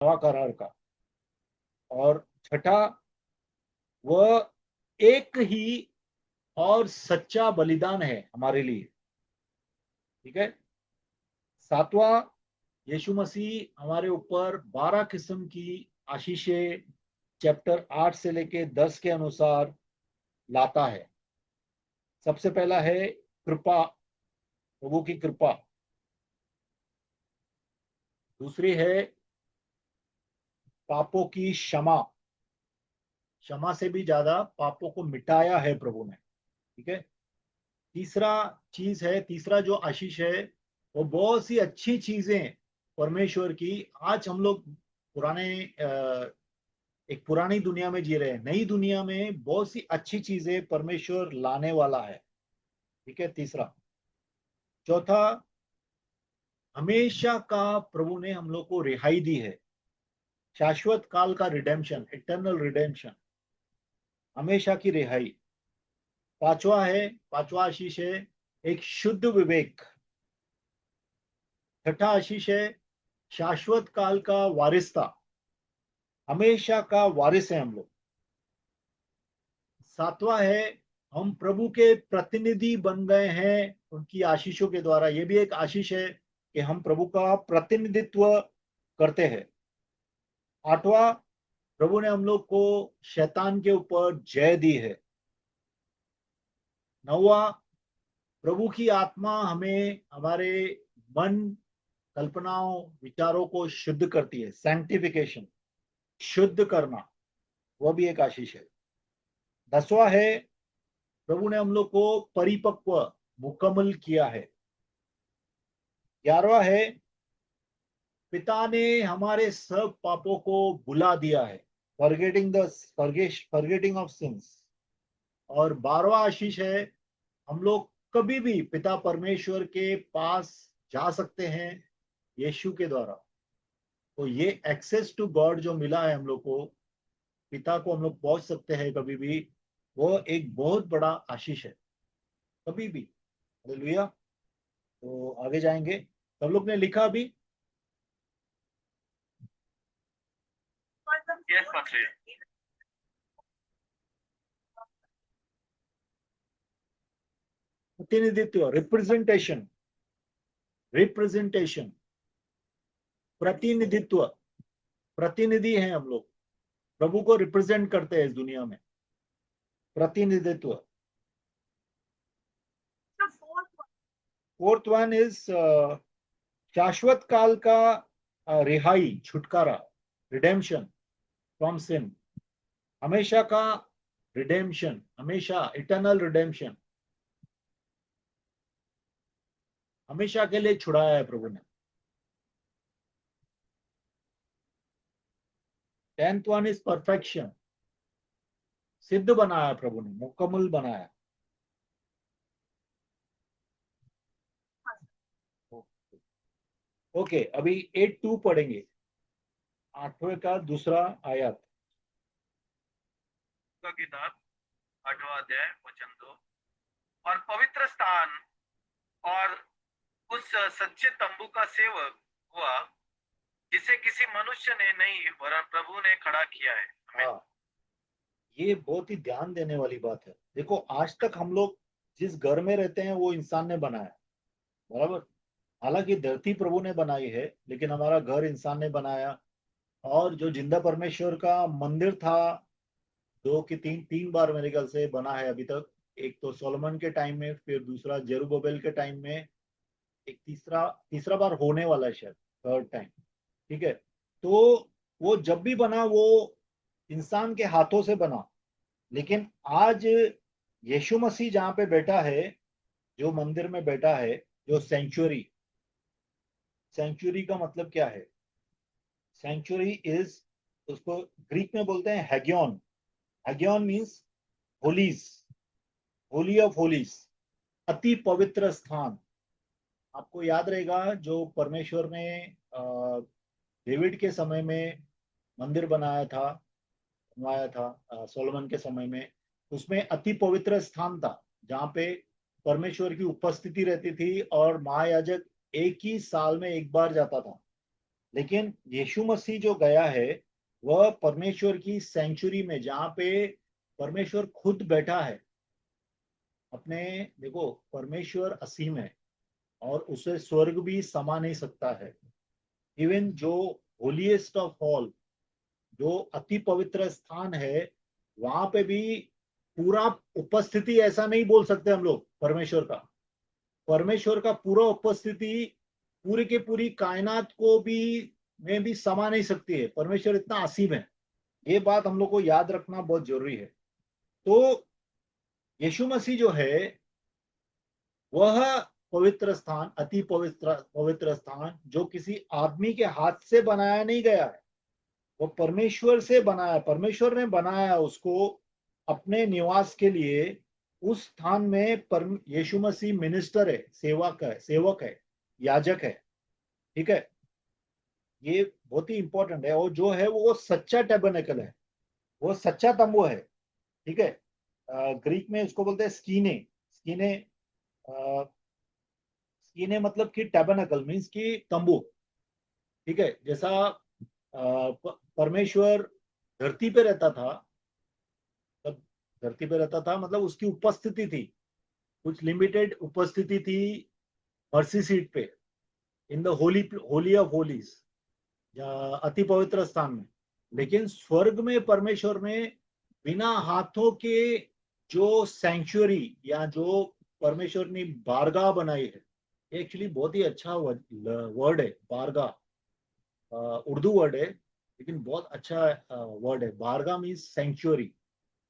नवा करार का। और छठा, वह एक ही और सच्चा बलिदान है हमारे लिए। ठीक है। सातवां, यीशु मसीह हमारे ऊपर 12 किस्म की आशीषें चैप्टर 8 से लेके 10 के अनुसार लाता है। सबसे पहला है कृपा, प्रभु की कृपा। दूसरी है पापों की क्षमा, क्षमा से भी ज्यादा पापों को मिटाया है प्रभु ने। ठीक है। तीसरा चीज है, तीसरा जो आशीष है, वो बहुत सी अच्छी चीजें परमेश्वर की। आज हम लोग पुराने एक पुरानी दुनिया में जी रहे हैं, नई दुनिया में बहुत सी अच्छी चीजें परमेश्वर लाने वाला है। ठीक है, तीसरा। चौथा, हमेशा का प्रभु ने हम लोग को रिहाई दी है, शाश्वत काल का रिडेम्पशन, इटर्नल रिडेम्पशन, हमेशा की रिहाई। पांचवा है, पांचवा आशीष है एक शुद्ध विवेक। छठा आशीष है शाश्वत काल का वारिसता, हमेशा का वारिस है हम लोग। सातवां है हम प्रभु के प्रतिनिधि बन गए हैं उनकी आशीषों के द्वारा। ये भी एक आशीष है कि हम प्रभु का प्रतिनिधित्व करते हैं। आठवां, प्रभु ने हम लोग को शैतान के ऊपर जय दी है। नौवां, प्रभु की आत्मा हमें हमारे मन, कल्पनाओं, विचारों को शुद्ध करती है, सैंक्टिफिकेशन, शुद्ध करना, वह भी एक आशीष है। 10वां है प्रभु ने हम लोग को परिपक्व, मुकम्मल किया है। 11वां है पिता ने हमारे सब पापों को बुला दिया है, फॉरगेटिंग ऑफ सिंस। और 12वां आशीष है हम लोग कभी भी पिता परमेश्वर के पास जा सकते हैं यीशु के द्वारा। तो ये एक्सेस टू गॉड जो मिला है हम लोग को, पिता को हम लोग पहुंच सकते हैं कभी भी, वो एक बहुत बड़ा आशीष है, कभी भी। हालेलुया। तो आगे जाएंगे। सब लोग ने लिखा अभी? Yes pastor. प्रतिनिधित्व, रिप्रेजेंटेशन, रिप्रेजेंटेशन, प्रतिनिधित्व, प्रतिनिधि हैं हम लोग, प्रभु को रिप्रेजेंट करते हैं इस दुनिया में। प्रतिनिधित्व। फोर्थ वन इज शाश्वत काल का रिहाई, छुटकारा, रिडेम्पशन फ्रॉम सिन, हमेशा का रिडेम्पशन, हमेशा, इटर्नल रिडेम्पशन, हमेशा के लिए छुड़ाया है प्रभु ने। 10th वन इज परफेक्शन, सिद्ध बनाया प्रभु ने, मुकम्मल बनाया। ओके, अभी 8:2 पढ़ेंगे, 8वें का दूसरा आयत। का किताब 8वां अध्याय वचन 2। और पवित्र स्थान और उस सच्चे तंबू का सेवक हुआ जिसे किसी मनुष्य ने नहीं वरन प्रभु ने खड़ा किया है। हाँ, ये बहुत ही ध्यान देने वाली बात है। देखो, आज तक हम लोग जिस घर में रहते हैं वो इंसान ने बनाया, बराबर। हालांकि धरती प्रभु ने बनाई है, लेकिन हमारा घर इंसान ने बनाया। और जो जिंदा परमेश्वर का मंदिर था, दो कि तीन तीन बार मेरे ख्याल से बना है अभी तक। एक तो सोलोमन के टाइम में, फिर दूसरा जेरुब्बाबेल के टाइम में, एक तीसरा तीसरा बार होने वाला है शायद, थर्ड टाइम। ठीक है। तो वो जब भी बना वो इंसान के हाथों से बना। लेकिन आज यीशु मसीह जहां पे बैठा है, जो मंदिर में बैठा है, जो सेंचुरी, सेंचुरी का मतलब क्या है? सेंचुरी इज, उसको ग्रीक में बोलते हैं हैगियोन। हैगियोन मीन्स होलीज, होली ऑफ होलीज, अति पवित्र स्थान। आपको याद रहेगा जो परमेश्वर ने डेविड के समय में मंदिर बनाया था, बनवाया था सोलोमन के समय में, उसमें अति पवित्र स्थान था जहाँ पे परमेश्वर की उपस्थिति रहती थी और महायाजक एक ही साल में एक बार जाता था। लेकिन यीशु मसीह जो गया है वह परमेश्वर की सेंचुरी में, जहां पे परमेश्वर खुद बैठा है अपने। देखो, परमेश्वर असीम है और उसे स्वर्ग भी समा नहीं सकता है। इवन जो होलीएस्ट ऑफ ऑल, जो अति पवित्र स्थान है, वहां पे भी पूरा उपस्थिति ऐसा नहीं बोल सकते हम लोग परमेश्वर का। परमेश्वर का पूरा उपस्थिति पूरी के पूरी कायनात को भी में भी समा नहीं सकती है। परमेश्वर इतना असीम है। ये बात हम लोग को याद रखना बहुत जरूरी है। तो यीशु मसीह जो है वह पवित्र स्थान, अति पवित्र पवित्र स्थान, जो किसी आदमी के हाथ से बनाया नहीं गया है, वो परमेश्वर से बनाया, परमेश्वर ने बनाया उसको अपने निवास के लिए। उस स्थान में यीशु मसीह मिनिस्टर है, सेवक है, याजक है। ठीक है, ये बहुत ही इंपॉर्टेंट है। और जो है वो सच्चा टेबरनेकल है, वो सच्चा तंबू है। ठीक है, ग्रीक में इसको बोलते हैं स्कीने। स्कीने स्कीने मतलब कि टेबरनेकल मीन्स कि तंबू। ठीक है, जैसा परमेश्वर धरती पे रहता था, तब धरती पे रहता था मतलब उसकी उपस्थिति थी, कुछ लिमिटेड उपस्थिति थी मर्सी सीट पे, in the Holi Holi of Holis, या अति पवित्र स्थान में। लेकिन स्वर्ग में परमेश्वर ने बिना हाथों के जो सेंचुरी, या जो परमेश्वर ने बारगाह बनाई है, एक्चुअली बहुत ही अच्छा वर्ड है बारगाह। उर्दू वर्ड है लेकिन बहुत अच्छा वर्ड है। बारगाह मीन्स सेंचुरी।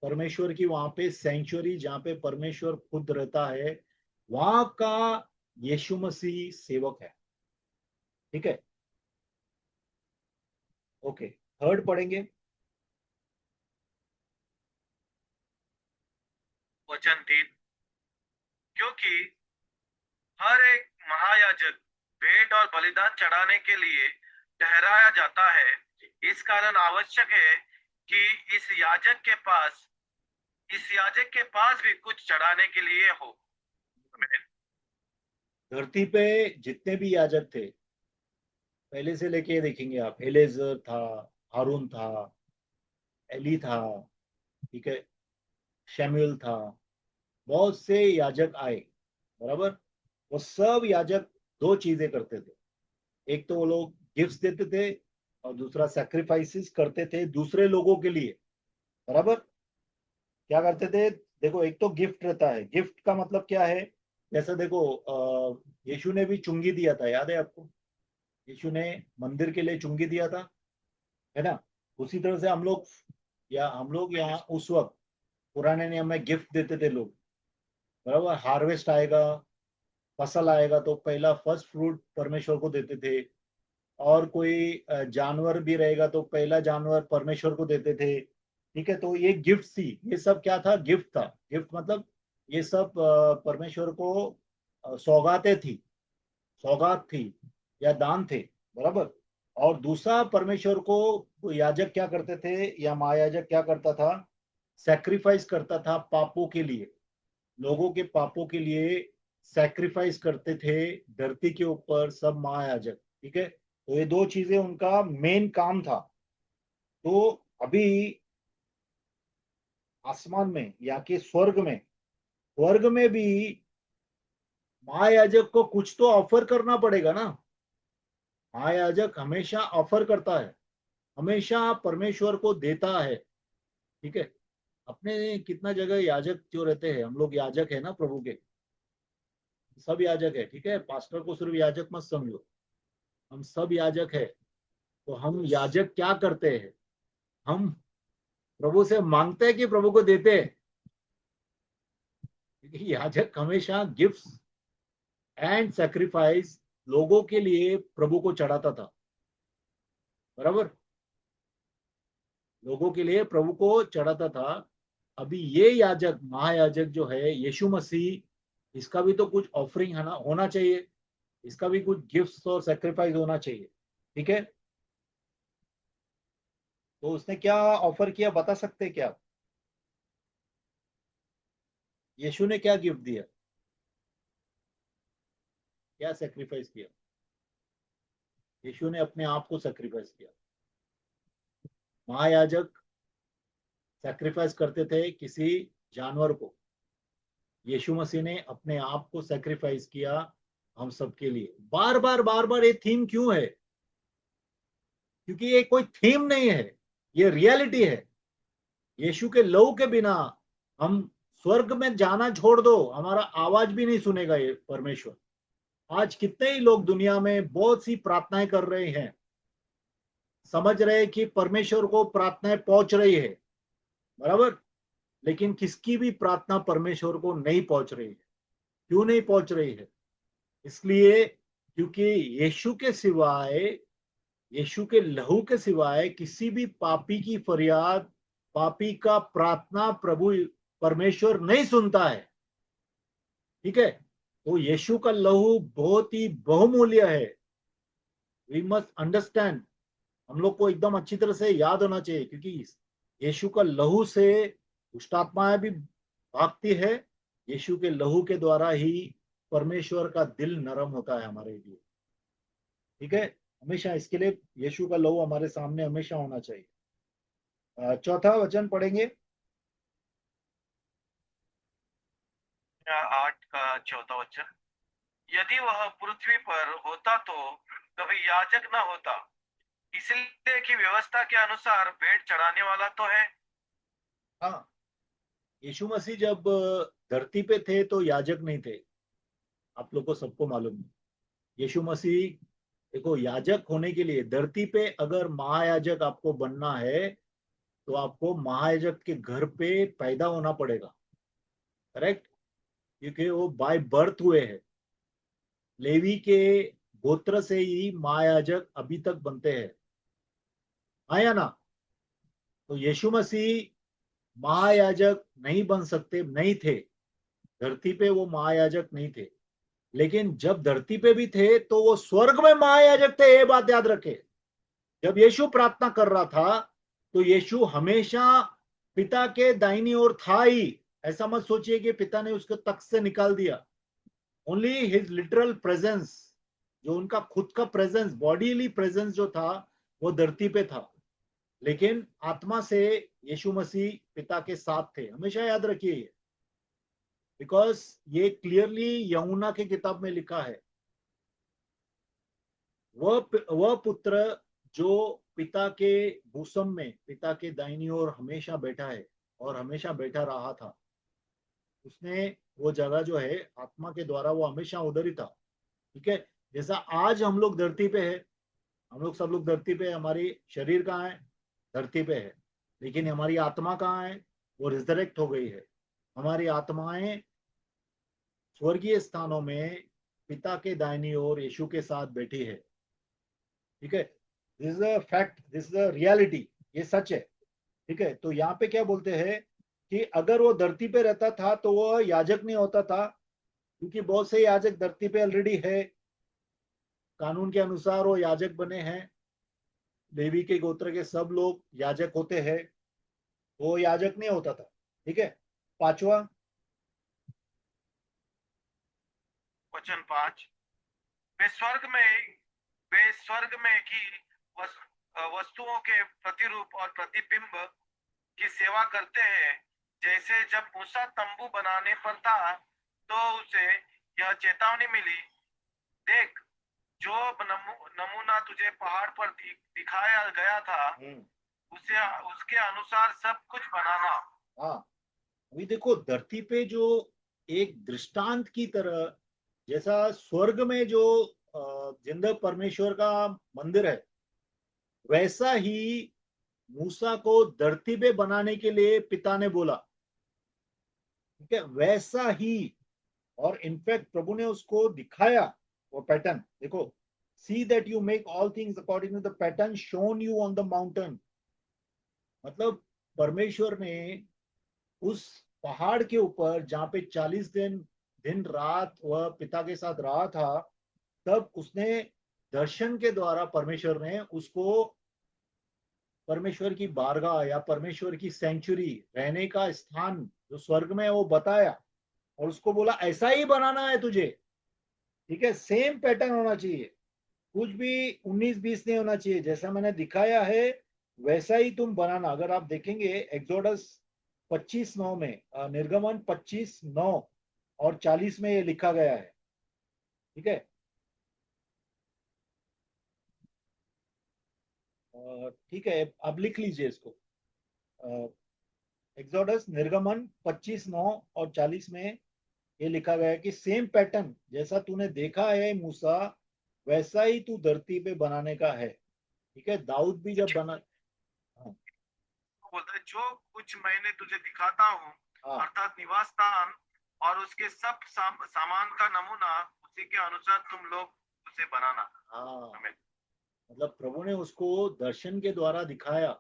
परमेश्वर की वहां पे सेंचुरी, जहाँ पे परमेश्वर खुद रहता है, वहां का यीशु मसीह सेवक है। ठीक है, ओके, थर्ड पढ़ेंगे। वचन 3, क्योंकि हर एक महायाजक भेंट और बलिदान चढ़ाने के लिए ठहराया जाता है। इस कारण आवश्यक है कि इस याजक के पास भी कुछ चढ़ाने के लिए हो। धरती पे जितने भी याजक थे, पहले से लेके देखेंगे आप, एलेजर था, हारून था, एली था, ठीक है, शैमुएल था, बहुत से याजक आए, बराबर। वो सब याजक दो चीजें करते थे। एक तो वो लोग गिफ्ट्स देते थे, और दूसरा सैक्रिफाइसेस करते थे दूसरे लोगों के लिए, बराबर। क्या करते थे? देखो, एक तो गिफ्ट रहता है। गिफ्ट का मतलब क्या है? जैसे देखो, यीशु ने भी चुंगी दिया था, याद है आपको? यीशु ने मंदिर के लिए चुंगी दिया था, है ना? उसी तरह से हम लोग यहाँ उस वक्त पुराने नियम में गिफ्ट देते थे लोग, बराबर। हार्वेस्ट आएगा, फसल आएगा, तो पहला फर्स्ट फ्रूट परमेश्वर को देते थे। और कोई जानवर भी रहेगा तो पहला जानवर परमेश्वर को देते थे। ठीक है, तो ये गिफ्ट थी। ये सब क्या था? गिफ्ट था। गिफ्ट मतलब ये सब परमेश्वर को सौगातें थी, सौगात थी, या दान थे, बराबर। और दूसरा, परमेश्वर को याजक क्या करते थे, या महायाजक क्या करता था? सैक्रिफाइस करता था पापों के लिए, लोगों के पापों के लिए सैक्रिफाइस करते थे धरती के ऊपर सब महायाजक। ठीक है, तो ये दो चीजें उनका मेन काम था। तो अभी आसमान में, या कि स्वर्ग में भी महायाजक को कुछ तो ऑफर करना पड़ेगा ना। महायाजक हमेशा ऑफर करता है, हमेशा परमेश्वर को देता है। ठीक है, अपने कितना जगह याजक जो रहते हैं, हम लोग याजक है ना प्रभु के, सब याजक है। ठीक है, पास्टर को सिर्फ याजक मत समझो, हम सब याजक है। तो हम याजक क्या करते हैं? हम प्रभु से मांगते हैं कि प्रभु को देते हैं? क्योंकि याजक हमेशा गिफ्ट्स एंड सेक्रीफाइस लोगों के लिए प्रभु को चढ़ाता था, बराबर। लोगों के लिए प्रभु को चढ़ाता था। अभी ये याजक, महायाजक जो है यीशु मसीह, इसका भी तो कुछ ऑफरिंग है ना, होना चाहिए। इसका भी कुछ गिफ्ट्स और सेक्रीफाइस होना चाहिए। ठीक है, तो उसने क्या ऑफर किया, बता सकते हैं क्या? यीशु ने क्या गिफ्ट दिया, क्या सेक्रीफाइस किया? यीशु ने अपने आप को सेक्रीफाइस किया। महायाजक सेक्रीफाइस करते थे किसी जानवर को, यीशु मसीह ने अपने आप को सेक्रीफाइस किया हम सबके लिए। बार बार बार बार ये थीम क्यों है? क्योंकि ये कोई थीम नहीं है, ये रियलिटी है। यीशु के लहू के बिना हम स्वर्ग में जाना छोड़ दो, हमारा आवाज भी नहीं सुनेगा ये परमेश्वर। आज कितने ही लोग दुनिया में बहुत सी प्रार्थनाएं कर रहे हैं, समझ रहे हैं कि परमेश्वर को प्रार्थनाएं पहुंच रही है, बराबर, लेकिन किसकी भी प्रार्थना परमेश्वर को नहीं पहुंच रही है। क्यों नहीं पहुंच रही है? इसलिए क्योंकि यीशु के सिवाय, यीशु के लहू के सिवाय किसी भी पापी की फरियाद, पापी का प्रार्थना प्रभु परमेश्वर नहीं सुनता है। ठीक है, तो यीशु का लहू बहुत ही बहुमूल्य है। वी मस्ट अंडरस्टैंड, हम लोग को एकदम अच्छी तरह से याद होना चाहिए, क्योंकि यीशु का लहू से दुष्ट आत्माएं भी भागती है। यीशु के लहू के द्वारा ही परमेश्वर का दिल नरम होता है हमारे लिए। ठीक है, हमेशा इसके लिए यीशु का लहू हमारे सामने हमेशा होना चाहिए। चौथा वचन पढ़ेंगे। 8 का 14 वचन। यदि वह पृथ्वी पर होता तो कभी याजक न होता, इसलिए कि व्यवस्था के अनुसार भेंट चढ़ाने वाला तो है। हाँ, यीशु मसीह जब धरती पे थे तो याजक नहीं थे, आप लोग को सबको मालूम है। यीशु मसीह, देखो, याजक होने के लिए धरती पे अगर महायाजक आपको बनना है तो आपको महायाजक के घर पे पैदा होना पड़ेगा, करेक्ट? क्योंकि वो बाय बर्थ हुए हैं। लेवी के गोत्र से ही महायाजक अभी तक बनते हैं, आया ना? तो यीशु मसीह महायाजक नहीं बन सकते, नहीं थे धरती पे, वो महायाजक नहीं थे। लेकिन जब धरती पे भी थे तो वो स्वर्ग में महायाजक थे, ये बात याद रखे। जब यीशु प्रार्थना कर रहा था तो यीशु हमेशा पिता के दाहिनी ओर था ही। ऐसा मत सोचिए कि पिता ने उसको तख्त से निकाल दिया। ओनली हिज लिटरल प्रेजेंस, जो उनका खुद का प्रेजेंस, बॉडीली प्रेजेंस जो था, वो धरती पे था। लेकिन आत्मा से यीशु मसीह पिता के साथ थे, हमेशा याद रखिए ये, बिकॉज ये क्लियरली यहुन्ना की किताब में लिखा है। वह पुत्र जो पिता के भूसम में, पिता के दाहिनी ओर हमेशा बैठा है और हमेशा बैठा रहा था, उसने वो जगह जो है आत्मा के द्वारा वो हमेशा उधर ही था। ठीक है, जैसा आज हम लोग धरती पे है, हम लोग सब लोग धरती पे, हमारी शरीर कहाँ है? धरती पे है, लेकिन हमारी आत्मा कहाँ है? वो रिजरेक्ट हो गई है। हमारी आत्माएं स्वर्गीय स्थानों में पिता के दाहिनी ओर यीशु के साथ बैठी है। ठीक है, this is a fact, this is a reality, ये सच है। ठीक है, तो यहाँ पे क्या बोलते हैं कि अगर वो धरती पे रहता था तो वो याजक नहीं होता था, क्योंकि बहुत से याजक धरती पे ऑलरेडी है, कानून के अनुसार वो याजक बने हैं। लेवी के गोत्र के सब लोग याजक होते हैं, वो याजक नहीं होता था। ठीक है, पांचवा। वचन 5। वे स्वर्ग में वे स्वर्ग में की वस्तुओं के प्रतिरूप और प्रतिबिंब की सेवा करते हैं, जैसे जब मूसा तंबू बनाने पर था तो उसे यह चेतावनी मिली, देख, जो नमूना तुझे पहाड़ पर दिखाया गया था उसे उसके अनुसार सब कुछ बनाना। हाँ, अभी देखो, धरती पे जो एक दृष्टांत की तरह, जैसा स्वर्ग में जो जिंदा परमेश्वर का मंदिर है, वैसा ही मूसा को धरती पे बनाने के लिए पिता ने बोला। ठीक है, वैसा ही, और इनफैक्ट प्रभु ने उसको दिखाया वो पैटर्न। देखो, see that you make all things according to the pattern shown you on the mountain. मतलब परमेश्वर ने उस पहाड़ के ऊपर जहाँ पे 40 दिन दिन रात वह पिता के साथ रहा था, तब उसने दर्शन के द्वारा परमेश्वर ने उसको परमेश्वर की बारगाह या परमेश्वर की सेंचुरी, रहने का स्थान जो स्वर्ग में है, वो बताया और उसको बोला ऐसा ही बनाना है तुझे। ठीक है, सेम पैटर्न होना चाहिए। कुछ भी 19-20 नहीं होना चाहिए, जैसा मैंने दिखाया है वैसा ही तुम बनाना। अगर आप देखेंगे एक्सोडस 25:9 में, निर्गमन 25:9 और 40 में ये लिखा गया है। ठीक है, ठीक है, अब लिख लीजिए इसको। एक्सोडस निर्गमन 25:9 और 40 में ये लिखा गया है कि सेम पैटर्न जैसा तूने देखा है मूसा, वैसा ही तू धरती पे बनाने का है। ठीक है, दाऊद भी जब बना। हाँ। वो बोलता है जो कुछ मैंने तुझे दिखाता हूँ, हाँ। अर्थात निवास स्थान और उसके सब सामान का नमूना, उसी के अनुसार तुम लोग उसे बनाना। हाँ, हमें मतलब प्रभु ने उसको दर्शन के द्वारा दिखाया,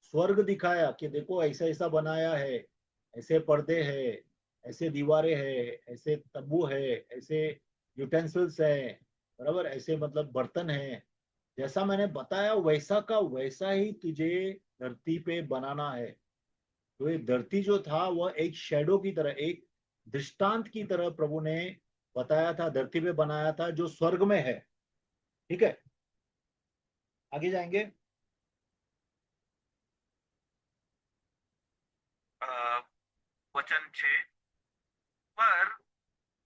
स्वर्ग दिखाया कि देखो ऐसा ऐसा बनाया है, ऐसे पर्दे है, ऐसे दीवारें है, ऐसे तंबू है, ऐसे यूटेंसिल्स है, बराबर, ऐसे मतलब बर्तन है। जैसा मैंने बताया वैसा का वैसा ही तुझे धरती पे बनाना है। तो ये धरती जो था वह एक शेडो की तरह, एक दृष्टांत की तरह प्रभु ने बताया था, धरती पे बनाया था जो स्वर्ग में है। ठीक है, आगे जाएंगे। वचन 6, पर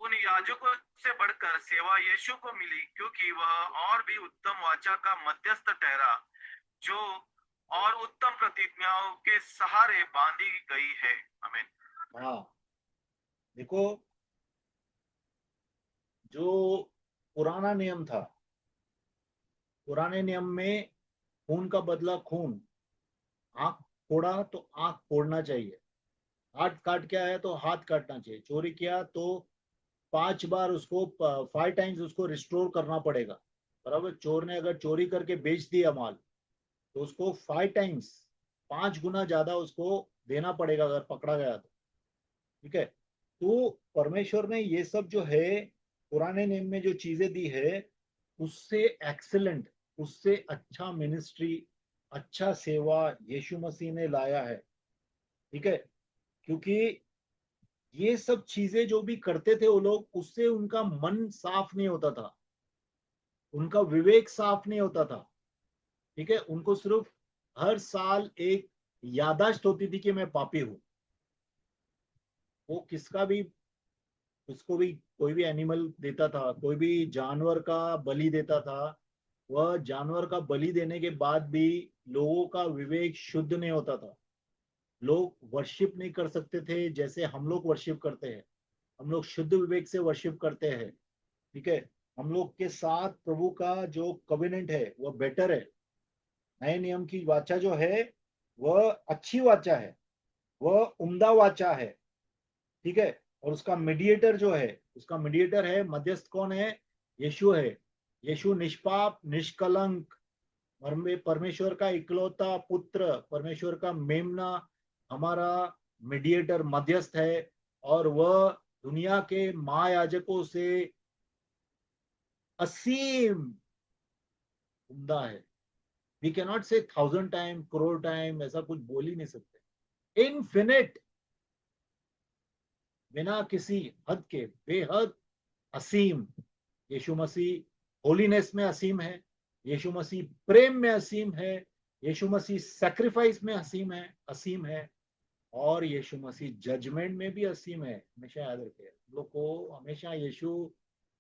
उन याजकों से बढ़कर सेवा यीशु को मिली, क्योंकि वह और भी उत्तम वाचा का मध्यस्थ ठहरा, जो और उत्तम प्रतिज्ञाओं के सहारे बांधी गई है। आमीन। हाँ, देखो, जो पुराना नियम था, पुराने नियम में खून का बदला खून, आंख फोड़ा तो आंख फोड़ना चाहिए, हाथ काट के आया तो हाथ काटना चाहिए, चोरी किया तो 5 बार उसको, 5 टाइम्स उसको रिस्टोर करना पड़ेगा। बराबर, चोर ने अगर चोरी करके बेच दिया माल तो उसको 5 टाइम्स, 5 गुना ज्यादा उसको देना पड़ेगा अगर पकड़ा गया तो। ठीक है, तो परमेश्वर ने ये सब जो है पुराने नियम में जो चीजें दी है, उससे एक्सेलेंट, उससे अच्छा मिनिस्ट्री, अच्छा सेवा यीशु मसीह ने लाया है। ठीक है, क्योंकि ये सब चीजें जो भी करते थे वो लोग, उससे उनका मन साफ नहीं होता था, उनका विवेक साफ नहीं होता था। ठीक है, उनको सिर्फ हर साल एक यादाश्त होती थी कि मैं पापी हूं। वो किसका भी, उसको भी कोई भी एनिमल देता था, कोई भी जानवर का बलि देता था, वह जानवर का बलि देने के बाद भी लोगों का विवेक शुद्ध नहीं होता था। लोग वर्शिप नहीं कर सकते थे जैसे हम लोग वर्शिप करते हैं। हम लोग शुद्ध विवेक से वर्शिप करते हैं। ठीक है, हम लोग के साथ प्रभु का जो कविनेंट है वह बेटर है। नए नियम की वाचा जो है वह अच्छी वाचा है, वह उम्दा वाचा है। ठीक है, और उसका मीडिएटर जो है, उसका मीडिएटर है, मध्यस्थ कौन है? यीशु है। यीशु निष्पाप निष्कलंक, परमेश्वर का इकलौता पुत्र, परमेश्वर का मेमना, हमारा मीडिएटर मध्यस्थ है। और वह दुनिया के महायाजकों से असीम उम्दा है। वी कैन नॉट से 1000 टाइम, करोड़ टाइम, ऐसा कुछ बोल ही नहीं सकते। इनफिनिट, बिना किसी हद के, बेहद असीम। यीशु मसीह होलीनेस में असीम है, यीशु मसीह प्रेम में असीम है, यीशु मसीह सैक्रिफाइस में असीम है, असीम है। और यीशु मसीह जजमेंट में भी असीम है। हमेशा याद रखिए, हम लोग को हमेशा यीशु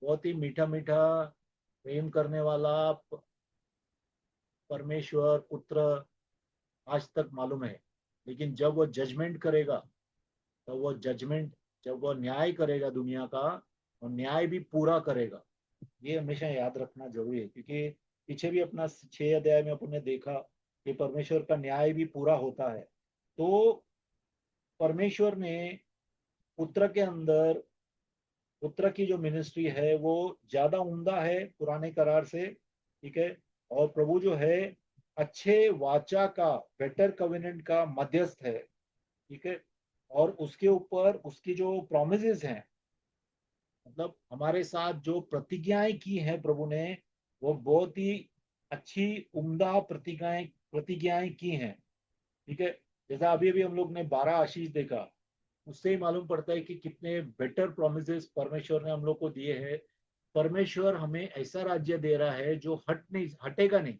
बहुत ही मीठा मीठा प्रेम करने वाला परमेश्वर पुत्र आज तक मालूम है। लेकिन जब वो जजमेंट करेगा, तो वो जजमेंट, जब वो न्याय करेगा दुनिया का, वो न्याय भी पूरा करेगा। ये हमेशा याद रखना जरूरी है, क्योंकि पीछे भी अपना 6 अध्याय में अपन ने देखा कि परमेश्वर का न्याय भी पूरा होता है। तो परमेश्वर ने पुत्र के अंदर, पुत्र की जो मिनिस्ट्री है वो ज्यादा उम्दा है पुराने करार से। ठीक है, और प्रभु जो है अच्छे वाचा का, बेटर कवेनेंट का मध्यस्थ है। ठीक है, और उसके ऊपर उसकी जो प्रोमिसेस हैं, मतलब हमारे साथ जो प्रतिज्ञाएं की हैं प्रभु ने, वो बहुत ही अच्छी उम्दा प्रतिज्ञाएं, प्रतिज्ञाएं की हैं। ठीक है, जैसा अभी अभी हम लोग ने 12 आशीष देखा, उससे ही मालूम पड़ता है कि कितने बेटर प्रोमिसेस परमेश्वर ने हम लोग को दिए हैं। परमेश्वर हमें ऐसा राज्य दे रहा है जो हटेगा नहीं,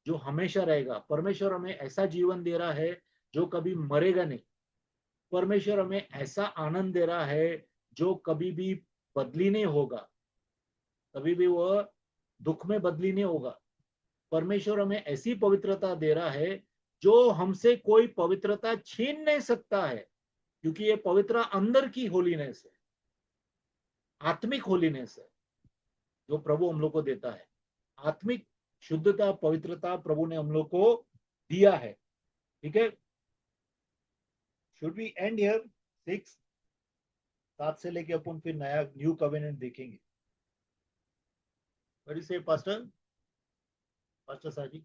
जो हमेशा रहेगा। परमेश्वर हमें ऐसा जीवन दे रहा है जो कभी मरेगा नहीं। परमेश्वर हमें ऐसा आनंद दे रहा है जो कभी भी बदली नहीं होगा, कभी भी वह दुख में बदली नहीं होगा। परमेश्वर हमें ऐसी पवित्रता दे रहा है जो हमसे कोई पवित्रता छीन नहीं सकता है, क्योंकि ये पवित्र अंदर की होलीनेस है, आत्मिक होलीनेस है जो प्रभु हम लोग को देता है। आत्मिक शुद्धता, पवित्रता प्रभु ने हम लोग को दिया है। ठीक है, शुड बी एंड हियर 6, 7 से लेके अपन फिर नया न्यू कवेनेंट देखेंगे। व्हाट यू से पास्टर, पास्टर साजी?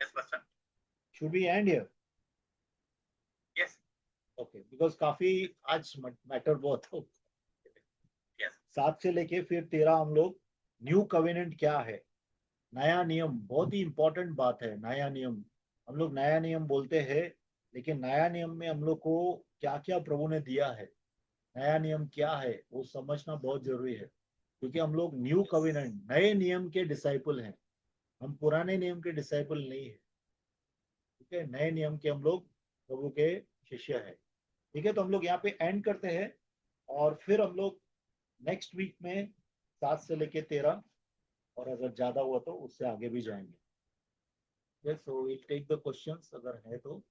Yes pastor. Should be and here? Yes. Okay, because काफी आज मैटर बहुत हो। यस। 7 से लेके फिर 13 हम लोग न्यू कवेनेंट क्या है, नया नियम। बहुत ही इंपॉर्टेंट बात है नया नियम। हम लोग नया नियम बोलते हैं, लेकिन नया नियम में हम लोग को क्या क्या प्रभु ने दिया है, नया नियम क्या है, वो समझना बहुत जरूरी है। क्योंकि हम लोग न्यू कवेनेंट, नए नियम के डिसाइपल हैं, हम पुराने नियम के डिसाइपल नहीं है। ठीक है, नए नियम के हम लोग प्रभु के शिष्य हैं। ठीक है, तो हम लोग यहाँ पे एंड करते हैं, और फिर हम लोग नेक्स्ट वीक में 7 से लेके 13, और अगर ज्यादा हुआ तो उससे आगे भी जाएंगे। So we take the questions अगर है तो।